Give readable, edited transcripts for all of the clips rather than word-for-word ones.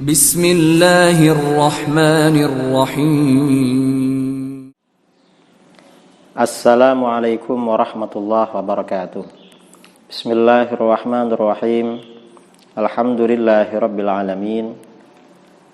Bismillahirrahmanirrahim. Assalamualaikum warahmatullahi wabarakatuh. Bismillahirrahmanirrahim. Alhamdulillahirabbil alamin.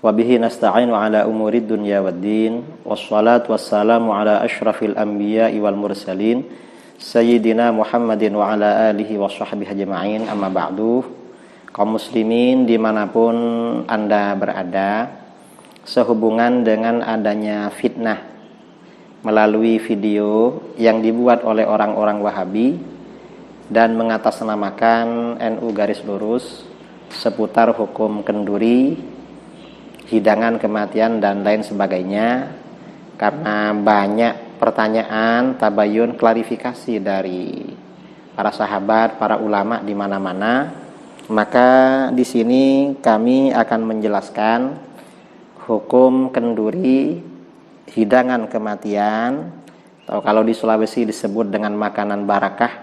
Wa bihi nasta'inu ala umurid dunya waddin. Wassalatu wassalamu ala asyrafil anbiya'i wal mursalin Sayyidina Muhammadin wa ala alihi wa sahbihi ajma'in. Amma ba'du. Kaum muslimin dimanapun Anda berada, sehubungan dengan adanya fitnah melalui video yang dibuat oleh orang-orang Wahabi dan mengatasnamakan NU garis lurus seputar hukum kenduri, hidangan kematian dan lain sebagainya, karena banyak pertanyaan, tabayun, klarifikasi dari para sahabat, para ulama di mana-mana. Maka di sini kami akan menjelaskan hukum kenduri, hidangan kematian, atau kalau di Sulawesi disebut dengan makanan barakah,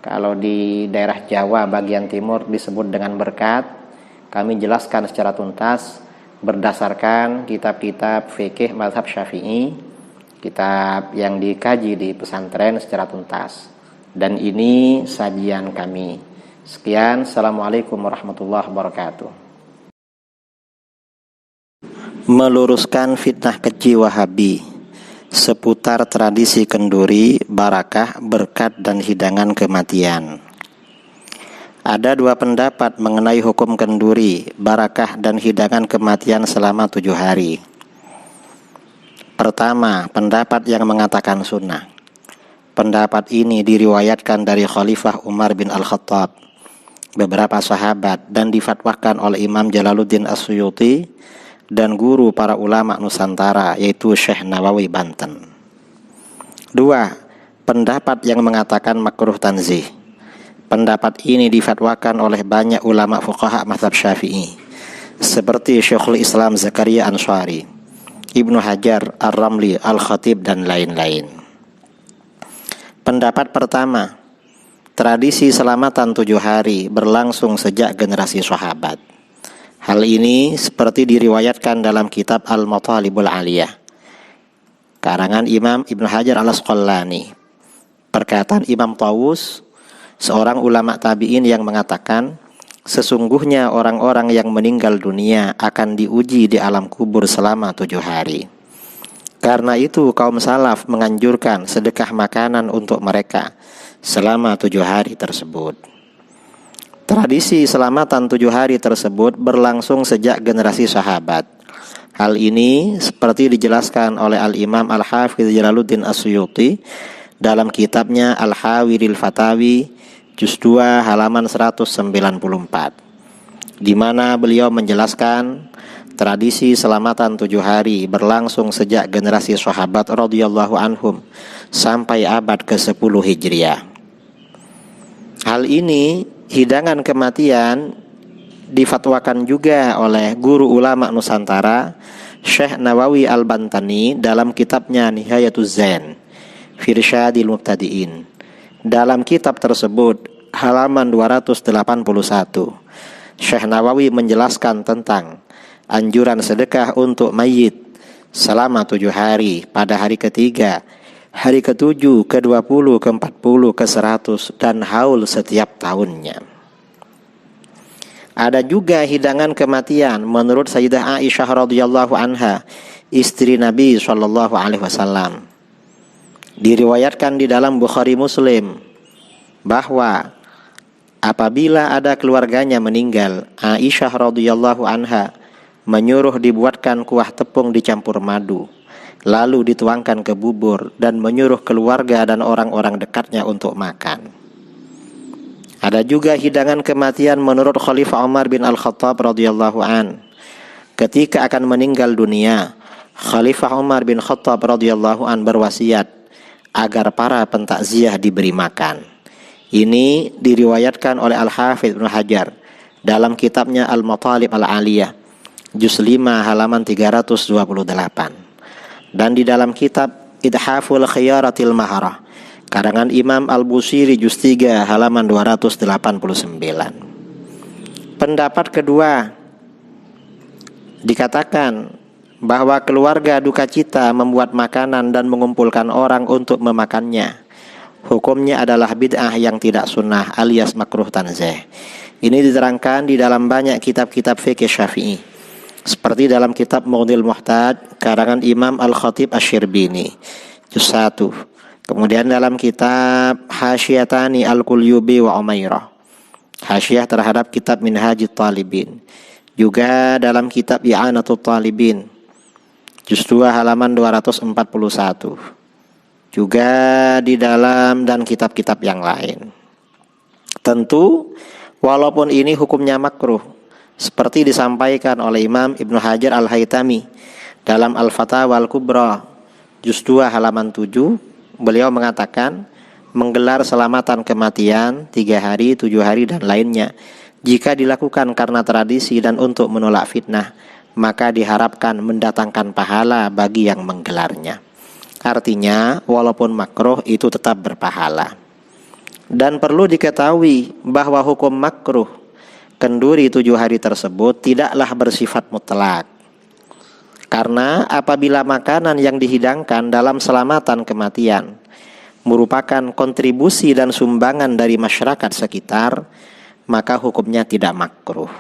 kalau di daerah Jawa bagian timur disebut dengan berkat. Kami jelaskan secara tuntas berdasarkan kitab-kitab fikih mazhab Syafi'i, kitab yang dikaji di pesantren secara tuntas. Dan ini sajian kami. Sekian, assalamualaikum warahmatullahi wabarakatuh. Meluruskan fitnah keji Wahabi seputar tradisi kenduri, barakah, berkat, dan hidangan kematian. Ada dua pendapat mengenai hukum kenduri, barakah, dan hidangan kematian selama 7 hari. Pertama, pendapat yang mengatakan sunnah. Pendapat ini diriwayatkan dari Khalifah Umar bin Al-Khattab, beberapa sahabat, dan difatwakan oleh Imam Jalaluddin As-Suyuti dan guru para ulama Nusantara, yaitu Syekh Nawawi Banten. 2. Pendapat yang mengatakan makruh tanzih. Pendapat ini difatwakan oleh banyak ulama fuqaha mazhab Syafi'i seperti Syekhul Islam Zakaria Ansari, Ibnu Hajar, Ar-Ramli, Al-Khatib, dan lain-lain. Pendapat pertama, tradisi selamatan 7 hari berlangsung sejak generasi sahabat. Hal ini seperti diriwayatkan dalam kitab Al-Matalibul Aliyah, karangan Imam Ibnu Hajar Al-Asqalani. Perkataan Imam Tawus, seorang ulama tabi'in, yang mengatakan, sesungguhnya orang-orang yang meninggal dunia akan diuji di alam kubur selama 7 hari. Karena itu kaum salaf menganjurkan sedekah makanan untuk mereka selama 7 hari tersebut. Tradisi selamatan 7 hari tersebut berlangsung sejak generasi sahabat. Hal ini seperti dijelaskan oleh Al-Imam Al-Hafidz Jalaluddin As-Suyuti dalam kitabnya Al-Hawiril Fatawi juz 2 halaman 194, di mana beliau menjelaskan tradisi selamatan 7 hari berlangsung sejak generasi sahabat radhiyallahu anhum sampai abad ke-10 Hijriah. Hal ini, hidangan kematian, difatwakan juga oleh guru ulama Nusantara Syekh Nawawi Al-Bantani dalam kitabnya Nihayatuz Zain fi Irsyadil Mubtadi'in. Dalam kitab tersebut, halaman 281, Syekh Nawawi menjelaskan tentang anjuran sedekah untuk mayit selama 7 hari, pada hari ketiga, hari ke-7, ke-20, ke-40, ke-100, dan haul setiap tahunnya. Ada juga hidangan kematian menurut Sayyidah Aisyah radhiyallahu anha, istri Nabi sallallahu alaihi wasallam. Diriwayatkan di dalam Bukhari Muslim bahwa apabila ada keluarganya meninggal, Aisyah radhiyallahu anha menyuruh dibuatkan kuah tepung dicampur madu, lalu dituangkan ke bubur, dan menyuruh keluarga dan orang-orang dekatnya untuk makan. Ada juga hidangan kematian menurut Khalifah Umar bin Al-Khattab radhiyallahu an. Ketika akan meninggal dunia, Khalifah Umar bin Khattab radhiyallahu an berwasiat agar para pentakziah diberi makan. Ini diriwayatkan oleh Al-Hafidz Ibnu Hajar dalam kitabnya Al-Matalib Al-Aliyah juz 5 halaman 328. Dan di dalam kitab Idhaful Khiyaratil Maharah, karangan Imam Al-Busiri juz 3 halaman 289. Pendapat kedua, dikatakan bahwa keluarga duka cita membuat makanan dan mengumpulkan orang untuk memakannya, hukumnya adalah bid'ah yang tidak sunnah alias makruh tanzih. Ini diterangkan di dalam banyak kitab-kitab fikih Syafi'i, seperti dalam kitab Mughnil Muhtaj karangan Imam Al-Khatib Asy-Syirbini juz 1. Kemudian dalam kitab Hasyiyatani Al-Qulyubi wa Umairah, hasyiyah terhadap kitab Minhajut Talibin. Juga dalam kitab I'anatul Talibin juz 2 halaman 241. Juga di dalam dan kitab-kitab yang lain. Tentu walaupun ini hukumnya makruh, seperti disampaikan oleh Imam Ibnu Hajar Al-Haytami dalam Al-Fatawa Al-Kubra juz 2 halaman 7, beliau mengatakan menggelar selamatan kematian 3 hari, 7 hari dan lainnya jika dilakukan karena tradisi dan untuk menolak fitnah, maka diharapkan mendatangkan pahala bagi yang menggelarnya. Artinya walaupun makruh itu tetap berpahala. Dan perlu diketahui bahwa hukum makruh kenduri 7 hari tersebut tidaklah bersifat mutlak. Karena apabila makanan yang dihidangkan dalam selamatan kematian merupakan kontribusi dan sumbangan dari masyarakat sekitar, maka hukumnya tidak makruh.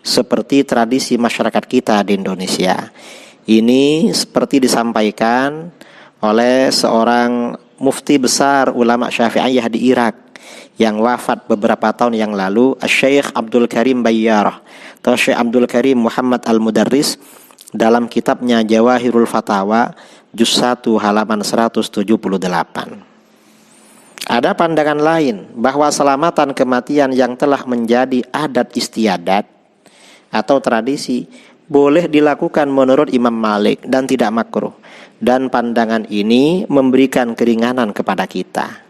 Seperti tradisi masyarakat kita di Indonesia. Ini seperti disampaikan oleh seorang mufti besar ulama Syafi'iyah di Irak yang wafat beberapa tahun yang lalu, Syekh Abdul Karim Bayyarah atau Syekh Abdul Karim Muhammad Al-Mudarris, dalam kitabnya Jawahirul Fatawa juz 1 halaman 178. Ada pandangan lain bahwa selamatan kematian yang telah menjadi adat istiadat atau tradisi boleh dilakukan menurut Imam Malik dan tidak makruh, dan pandangan ini memberikan keringanan kepada kita.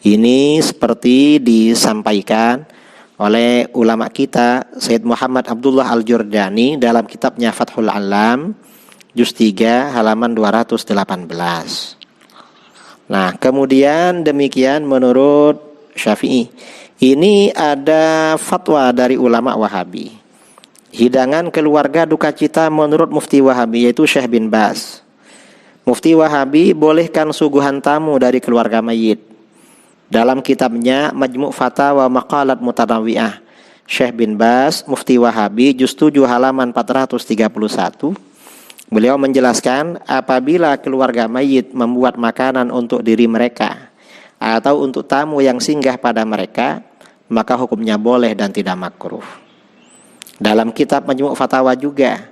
Ini seperti disampaikan oleh ulama kita Sayyid Muhammad Abdullah Al-Jurdani dalam kitabnya Fathul Alam juz 3 halaman 218. Nah, kemudian demikian menurut Syafi'i. Ini ada fatwa dari ulama Wahabi. Hidangan keluarga duka cita menurut Mufti Wahabi yaitu Syekh bin Baz. Mufti Wahabi bolehkan suguhan tamu dari keluarga mayit. Dalam kitabnya Majmu' Fatawa Maqalat Mutanawwi'ah, Syekh bin Baz, Mufti Wahabi juz 7 halaman 431, beliau menjelaskan apabila keluarga mayit membuat makanan untuk diri mereka atau untuk tamu yang singgah pada mereka, maka hukumnya boleh dan tidak makruh. Dalam kitab Majmu' Fatawa juga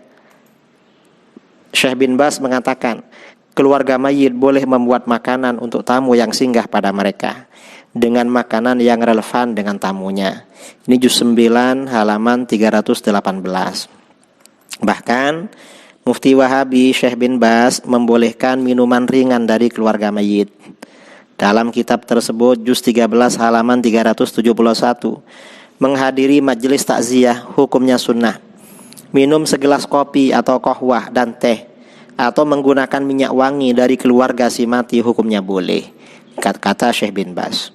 Syekh bin Baz mengatakan keluarga mayit boleh membuat makanan untuk tamu yang singgah pada mereka dengan makanan yang relevan dengan tamunya. Ini juz 9 halaman 318. Bahkan Mufti Wahabi Syekh bin Baz membolehkan minuman ringan dari keluarga mayit. Dalam kitab tersebut juz 13 halaman 371, menghadiri majelis takziah hukumnya sunnah. Minum segelas kopi atau kohwah dan teh atau menggunakan minyak wangi dari keluarga si mati hukumnya boleh, kata Syekh bin Baz.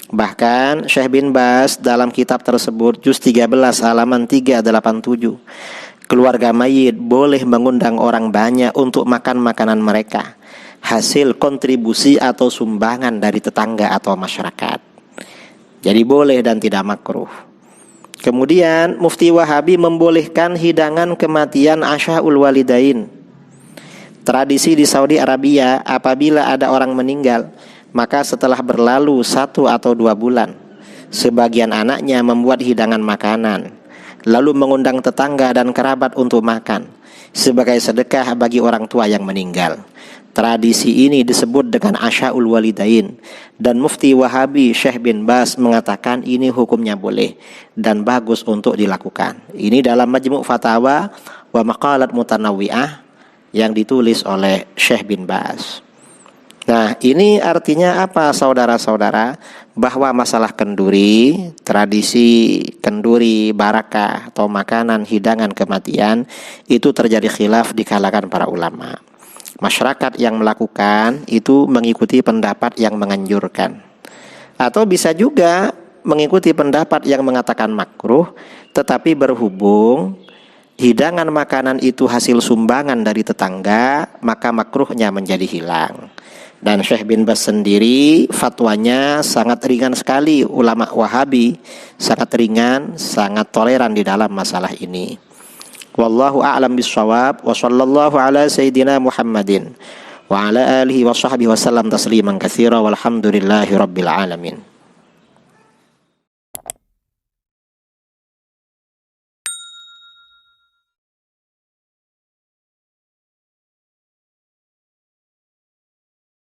Bahkan Syekh bin Baz dalam kitab tersebut juz 13 halaman 387, keluarga mayit boleh mengundang orang banyak untuk makan makanan mereka, hasil kontribusi atau sumbangan dari tetangga atau masyarakat. Jadi boleh dan tidak makruh. Kemudian Mufti Wahabi membolehkan hidangan kematian Asyaul Walidain. Tradisi di Saudi Arabia, apabila ada orang meninggal, maka setelah berlalu 1 atau 2 bulan, sebagian anaknya membuat hidangan makanan, lalu mengundang tetangga dan kerabat untuk makan, sebagai sedekah bagi orang tua yang meninggal. Tradisi ini disebut dengan Asyaul Walidain, dan Mufti Wahabi Syekh bin Baz mengatakan ini hukumnya boleh dan bagus untuk dilakukan. Ini dalam Majmu' Fatawa wa Maqalat Mutanawwi'ah yang ditulis oleh Syekh bin Baz. Nah, ini artinya apa saudara-saudara? Bahwa masalah kenduri, tradisi kenduri barakah atau makanan hidangan kematian itu terjadi khilaf di kalangan para ulama. Masyarakat yang melakukan itu mengikuti pendapat yang menganjurkan, atau bisa juga mengikuti pendapat yang mengatakan makruh, tetapi berhubung hidangan makanan itu hasil sumbangan dari tetangga, maka makruhnya menjadi hilang. Dan Syekh bin Baz sendiri fatwanya sangat ringan sekali. Ulama Wahabi sangat ringan, sangat toleran di dalam masalah ini. Wallahu a'lam bishawab. Wa sallallahu ala sayyidina Muhammadin wa ala alihi wa sahbihi wa sallam tasliman katsira walhamdulillahi rabbil alamin.